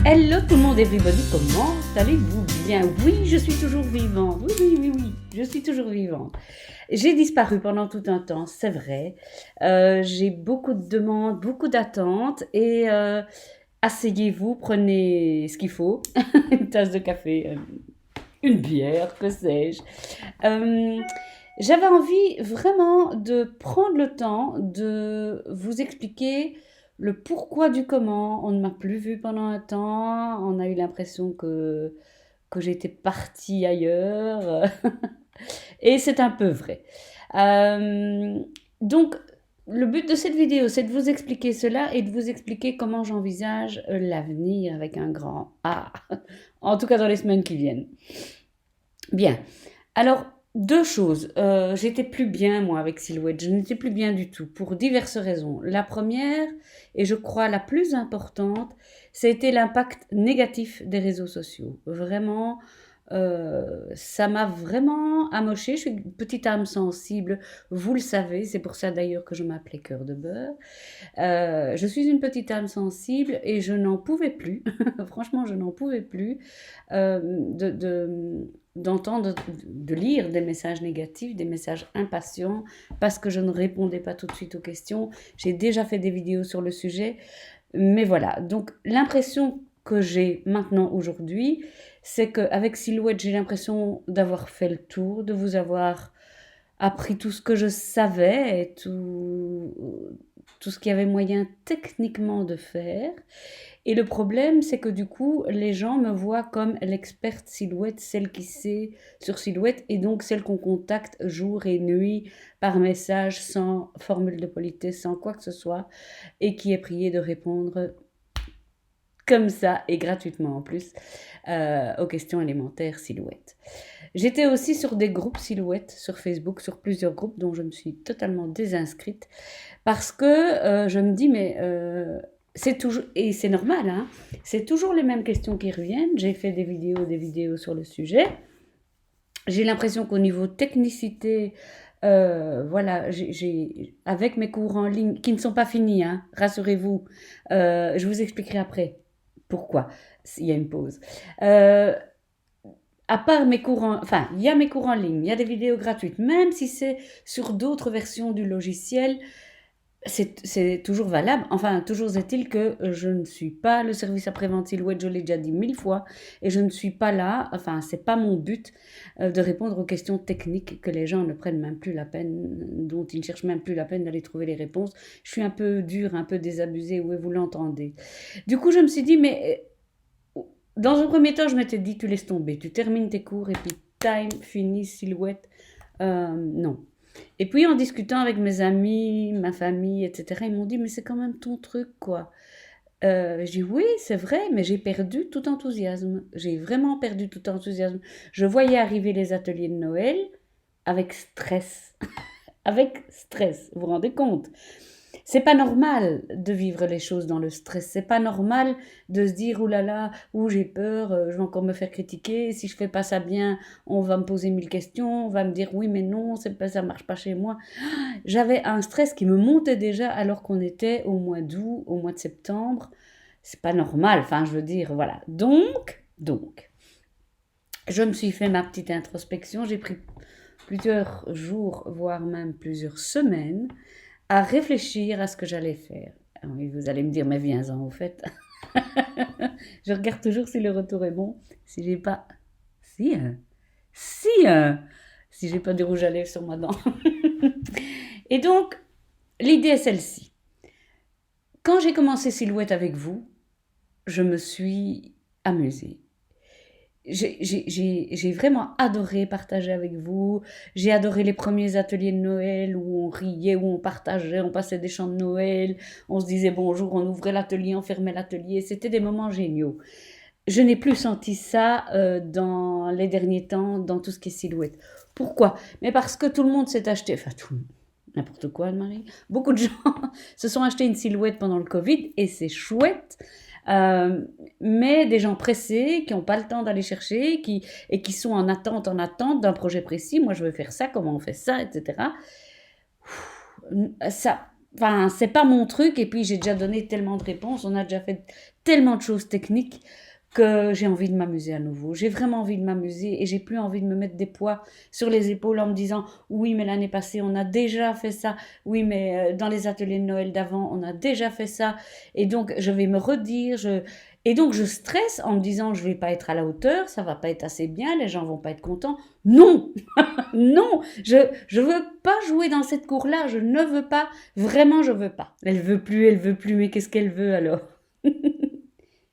Hello tout le monde, everybody, comment allez-vous bien? Oui, je suis toujours vivante, oui, je suis toujours vivante. J'ai disparu pendant tout un temps, c'est vrai. J'ai beaucoup de demandes, beaucoup d'attentes et asseyez-vous, prenez ce qu'il faut, une tasse de café, une bière, que sais-je. Euh, J'avais envie vraiment de prendre le temps de vous expliquer le pourquoi du comment. On ne m'a plus vu pendant un temps, on a eu l'impression que j'étais partie ailleurs, et c'est un peu vrai. Euh, donc, le but de cette vidéo, c'est de vous expliquer cela et de vous expliquer comment j'envisage l'avenir avec un grand A, en tout cas dans les semaines qui viennent. Bien. Alors, deux choses. J'étais plus bien, moi, avec Silhouette. Je n'étais plus bien du tout, pour diverses raisons. La première, et je crois la plus importante, c'était l'impact négatif des réseaux sociaux. Vraiment, ça m'a vraiment amoché. Je suis une petite âme sensible, vous le savez. C'est pour ça d'ailleurs que je m'appelais Cœur de Beurre. Je suis une petite âme sensible et je n'en pouvais plus. Franchement, je n'en pouvais plus d'entendre, de lire des messages négatifs, des messages impatients, parce que je ne répondais pas tout de suite aux questions. J'ai déjà fait des vidéos sur le sujet, mais voilà. Donc l'impression que j'ai maintenant aujourd'hui, c'est qu'avec Silhouette, j'ai l'impression d'avoir fait le tour, de vous avoir appris tout ce que je savais et tout ce qu'il y avait moyen techniquement de faire. Et le problème, c'est que du coup, les gens me voient comme l'experte Silhouette, celle qui sait sur Silhouette, et donc celle qu'on contacte jour et nuit par message, sans formule de politesse, sans quoi que ce soit, et qui est priée de répondre comme ça, et gratuitement en plus, aux questions élémentaires Silhouette. J'étais aussi sur des groupes Silhouette sur Facebook, sur plusieurs groupes dont je me suis totalement désinscrite, parce que je me dis, mais c'est toujours, et c'est normal, hein, c'est toujours les mêmes questions qui reviennent. J'ai fait des vidéos sur le sujet. J'ai l'impression qu'au niveau technicité, voilà, avec mes cours en ligne, qui ne sont pas finis, hein, rassurez-vous, je vous expliquerai après pourquoi, il y a une pause. À part mes cours enfin, il y a mes cours en ligne, il y a des vidéos gratuites, même si c'est sur d'autres versions du logiciel, c'est toujours valable. Enfin, toujours est-il que je ne suis pas le service après-vente Silhouette, je l'ai déjà dit 1000 fois, et je ne suis pas là, enfin, c'est pas mon but de répondre aux questions techniques que les gens ne prennent même plus la peine, dont ils ne cherchent même plus la peine d'aller trouver les réponses. Je suis un peu dure, un peu désabusée, oui, vous l'entendez. Du coup, je me suis dit, mais dans un premier temps, je m'étais dit, tu laisses tomber, tu termines tes cours et puis time, fini, Silhouette. Non. Et puis en discutant avec mes amis, ma famille, etc., ils m'ont dit, mais c'est quand même ton truc, quoi. Je dis, oui, c'est vrai, mais j'ai perdu tout enthousiasme. J'ai vraiment perdu tout enthousiasme. Je voyais arriver les ateliers de Noël avec stress. Avec stress, vous vous rendez compte? C'est pas normal de vivre les choses dans le stress. C'est pas normal de se dire, oulala, là là, ou j'ai peur, je vais encore me faire critiquer. Si je fais pas ça bien, on va me poser 1000 questions, on va me dire oui, mais non, c'est pas, ça marche pas chez moi. J'avais un stress qui me montait déjà alors qu'on était au mois d'août, au mois de septembre. C'est pas normal. Enfin, je veux dire, voilà. Donc, je me suis fait ma petite introspection. J'ai pris plusieurs jours, voire même plusieurs semaines, à réfléchir à ce que j'allais faire. Alors, oui, vous allez me dire, mais viens-en, au fait. Je regarde toujours si le retour est bon. Si j'ai pas... Si, si, si j'ai pas de rouge à lèvres sur ma dent. Et donc, l'idée est celle-ci. Quand j'ai commencé Silhouette avec vous, je me suis amusée. J'ai vraiment adoré partager avec vous. J'ai adoré les premiers ateliers de Noël où on riait, où on partageait, on passait des chants de Noël, on se disait bonjour, on ouvrait l'atelier, on fermait l'atelier. C'était des moments géniaux. Je n'ai plus senti ça dans les derniers temps, dans tout ce qui est Silhouette. Pourquoi? Mais parce que tout le monde s'est acheté, enfin tout, n'importe quoi, Anne-Marie. Beaucoup de gens se sont achetés une Silhouette pendant le Covid et c'est chouette. Mais des gens pressés qui n'ont pas le temps d'aller chercher et qui sont en attente d'un projet précis. Moi, je veux faire ça, comment on fait ça, etc. Ça, enfin, c'est pas mon truc. Et puis, j'ai déjà donné tellement de réponses. On a déjà fait tellement de choses techniques que j'ai envie de m'amuser à nouveau. J'ai vraiment envie de m'amuser et j'ai plus envie de me mettre des poids sur les épaules en me disant oui, mais l'année passée, on a déjà fait ça. Oui, mais dans les ateliers de Noël d'avant, on a déjà fait ça. Et donc, je vais me redire. Et donc, je stresse en me disant je vais pas être à la hauteur, ça va pas être assez bien, les gens vont pas être contents. Non, non, je veux pas jouer dans cette cour-là, je ne veux pas, vraiment je veux pas. Elle veut plus, mais qu'est-ce qu'elle veut alors?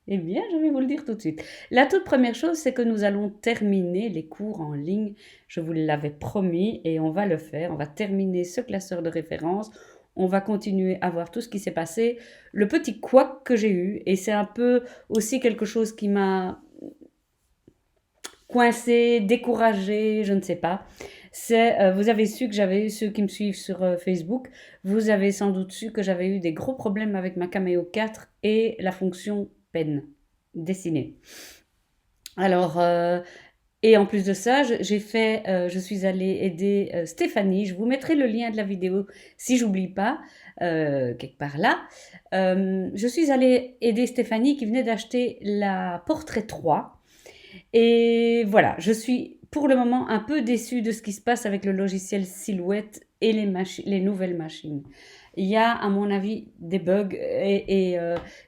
Eh bien, je vais vous le dire tout de suite. La toute première chose, c'est que nous allons terminer les cours en ligne. Je vous l'avais promis et on va le faire. On va terminer ce classeur de référence. On va continuer à voir tout ce qui s'est passé. Le petit couac que j'ai eu, et c'est un peu aussi quelque chose qui m'a coincé, découragé, je ne sais pas. C'est, vous avez su que j'avais eu, ceux qui me suivent sur Facebook, vous avez sans doute su que j'avais eu des gros problèmes avec ma Cameo 4 et la fonction peine dessinée. Alors, et en plus de ça, je suis allée aider Stéphanie. Je vous mettrai le lien de la vidéo si j'oublie pas, quelque part là. Je suis allée aider Stéphanie qui venait d'acheter la Portrait 3. Et voilà, je suis pour le moment un peu déçue de ce qui se passe avec le logiciel Silhouette et les nouvelles machines. Il y a, à mon avis, des bugs et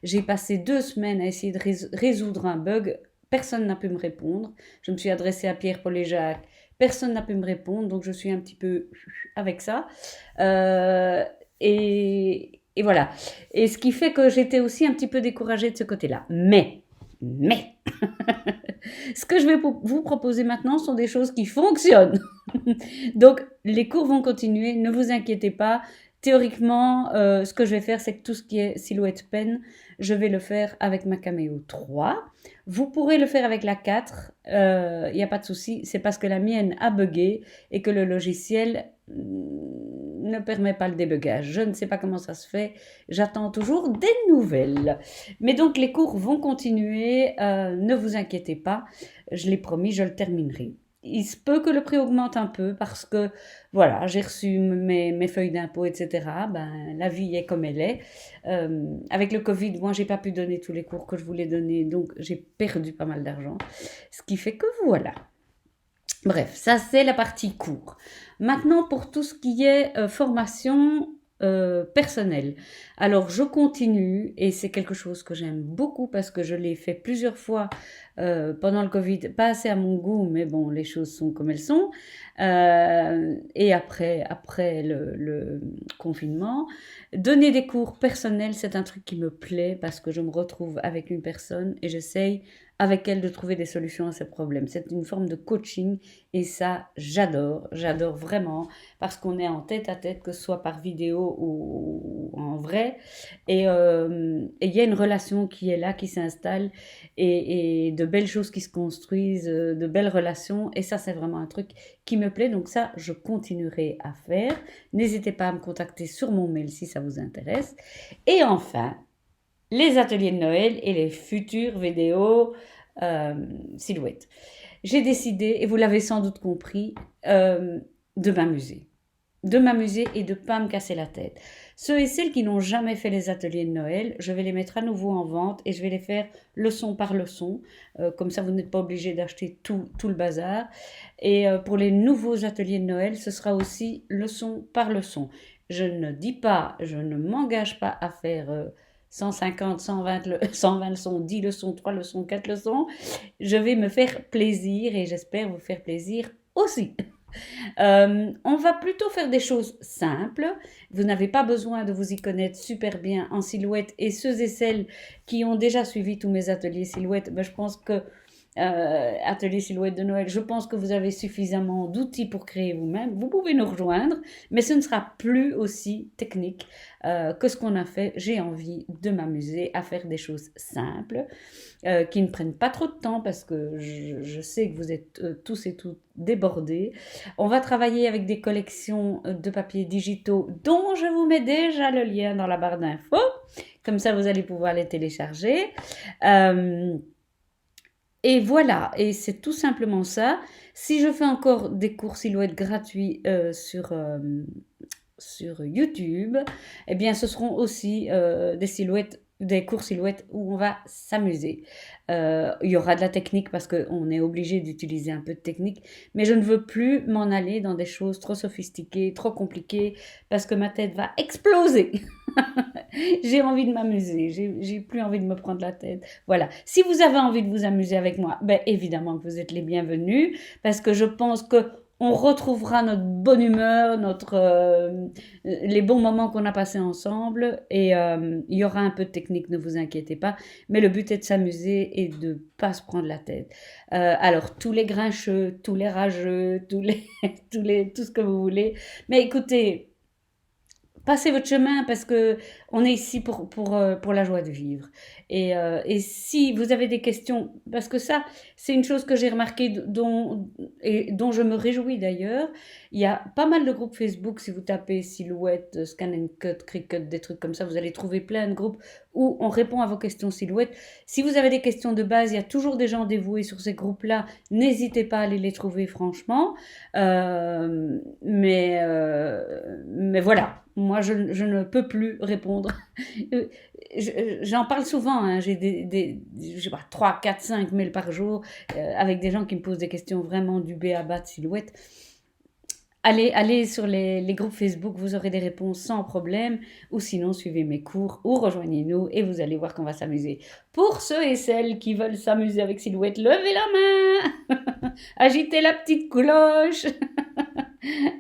j'ai passé 2 semaines à essayer de résoudre un bug. Personne n'a pu me répondre. Je me suis adressée à Pierre-Paul et Jacques. Personne n'a pu me répondre, donc je suis un petit peu avec ça. Euh, et voilà. Et ce qui fait que j'étais aussi un petit peu découragée de ce côté-là. Mais, ce que je vais vous proposer maintenant sont des choses qui fonctionnent. Donc, les cours vont continuer, ne vous inquiétez pas. Théoriquement, ce que je vais faire, c'est que tout ce qui est silhouette pen, je vais le faire avec ma Cameo 3. Vous pourrez le faire avec la 4, il n'y a pas de souci. C'est parce que la mienne a bugué et que le logiciel ne permet pas le débugage. Je ne sais pas comment ça se fait. J'attends toujours des nouvelles. Mais donc, les cours vont continuer. Ne vous inquiétez pas. Je l'ai promis, je le terminerai. Il se peut que le prix augmente un peu parce que, voilà, j'ai reçu mes feuilles d'impôt, etc. Ben, la vie est comme elle est. Avec le Covid, moi, j'ai pas pu donner tous les cours que je voulais donner, donc j'ai perdu pas mal d'argent. Ce qui fait que voilà. Bref, ça c'est la partie cours. Maintenant pour tout ce qui est formation personnelle. Alors je continue et c'est quelque chose que j'aime beaucoup parce que je l'ai fait plusieurs fois pendant le Covid, pas assez à mon goût, mais bon, les choses sont comme elles sont. Et après le confinement, donner des cours personnels, c'est un truc qui me plaît parce que je me retrouve avec une personne et j'essaye avec elle de trouver des solutions à ses problèmes. C'est une forme de coaching et ça, j'adore vraiment parce qu'on est en tête à tête, que ce soit par vidéo ou en vrai. Et il y a une relation qui est là, qui s'installe et de belles choses qui se construisent, de belles relations. Et ça, c'est vraiment un truc qui me plaît. Donc ça, je continuerai à faire. N'hésitez pas à me contacter sur mon mail si ça vous intéresse. Et enfin, les ateliers de Noël et les futures vidéos silhouettes. J'ai décidé, et vous l'avez sans doute compris, de m'amuser. De m'amuser et de ne pas me casser la tête. Ceux et celles qui n'ont jamais fait les ateliers de Noël, je vais les mettre à nouveau en vente et je vais les faire leçon par leçon. Comme ça, vous n'êtes pas obligé d'acheter tout le bazar. Et pour les nouveaux ateliers de Noël, ce sera aussi leçon par leçon. Je ne dis pas, je ne m'engage pas à faire 150, 120 leçons, 10 leçons, 3 leçons, 4 leçons. Je vais me faire plaisir et j'espère vous faire plaisir aussi. On va plutôt faire des choses simples. Vous n'avez pas besoin de vous y connaître super bien en silhouette. Et ceux et celles qui ont déjà suivi tous mes ateliers silhouette, ben, je pense que atelier silhouette de Noël, je pense que vous avez suffisamment d'outils pour créer vous-même. Vous pouvez nous rejoindre, mais ce ne sera plus aussi technique que ce qu'on a fait. J'ai envie de m'amuser à faire des choses simples qui ne prennent pas trop de temps parce que je sais que vous êtes tous et toutes débordés. On va travailler avec des collections de papiers digitaux dont je vous mets déjà le lien dans la barre d'infos. Comme ça, vous allez pouvoir les télécharger. Et voilà, et c'est tout simplement ça. Si je fais encore des cours silhouettes gratuits sur YouTube, eh bien, ce seront aussi des silhouettes, des cours silhouettes où on va s'amuser. Il y aura de la technique parce qu'on est obligé d'utiliser un peu de technique, mais je ne veux plus m'en aller dans des choses trop sophistiquées, trop compliquées, parce que ma tête va exploser. J'ai envie de m'amuser, j'ai plus envie de me prendre la tête. Voilà. Si vous avez envie de vous amuser avec moi, ben évidemment que vous êtes les bienvenus, parce que je pense que on retrouvera notre bonne humeur, les bons moments qu'on a passés ensemble, et il y aura un peu de technique, ne vous inquiétez pas. Mais le but est de s'amuser et de pas se prendre la tête. Alors tous les grincheux, tous les rageux, tout ce que vous voulez. Mais écoutez, passez votre chemin parce que on est ici pour la joie de vivre. Et si vous avez des questions, parce que ça, c'est une chose que j'ai remarqué dont je me réjouis d'ailleurs. Il y a pas mal de groupes Facebook, si vous tapez Silhouette, Scan and Cut, Cricut, des trucs comme ça, vous allez trouver plein de groupes où on répond à vos questions Silhouette. Si vous avez des questions de base, il y a toujours des gens dévoués sur ces groupes-là. N'hésitez pas à aller les trouver, franchement. Mais voilà, moi je ne peux plus répondre. J'en parle souvent, hein, j'ai je sais pas, 3, 4, 5 mails par jour avec des gens qui me posent des questions vraiment du B à bas de silhouette. Allez sur les groupes Facebook, vous aurez des réponses sans problème, ou sinon suivez mes cours ou rejoignez-nous et vous allez voir qu'on va s'amuser. Pour ceux et celles qui veulent s'amuser avec Silhouette, levez la main, agitez la petite cloche,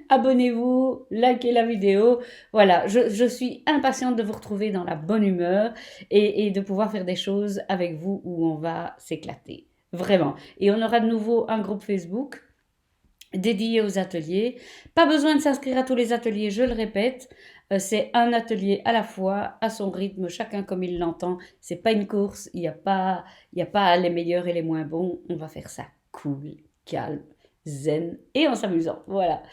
abonnez-vous, likez la vidéo. Voilà, je suis impatiente de vous retrouver dans la bonne humeur et de pouvoir faire des choses avec vous où on va s'éclater. Vraiment. Et on aura de nouveau un groupe Facebook dédié aux ateliers. Pas besoin de s'inscrire à tous les ateliers, je le répète. C'est un atelier à la fois, à son rythme, chacun comme il l'entend. C'est pas une course, il y a pas les meilleurs et les moins bons. On va faire ça cool, calme, zen et en s'amusant. Voilà.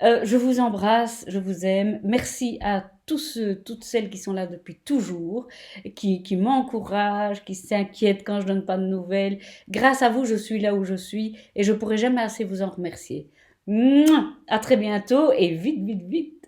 Je vous embrasse, je vous aime. Merci à tous ceux, toutes celles qui sont là depuis toujours, qui m'encouragent, qui s'inquiètent quand je donne pas de nouvelles. Grâce à vous, je suis là où je suis et je pourrai jamais assez vous en remercier. Mouah. À très bientôt et vite, vite, vite.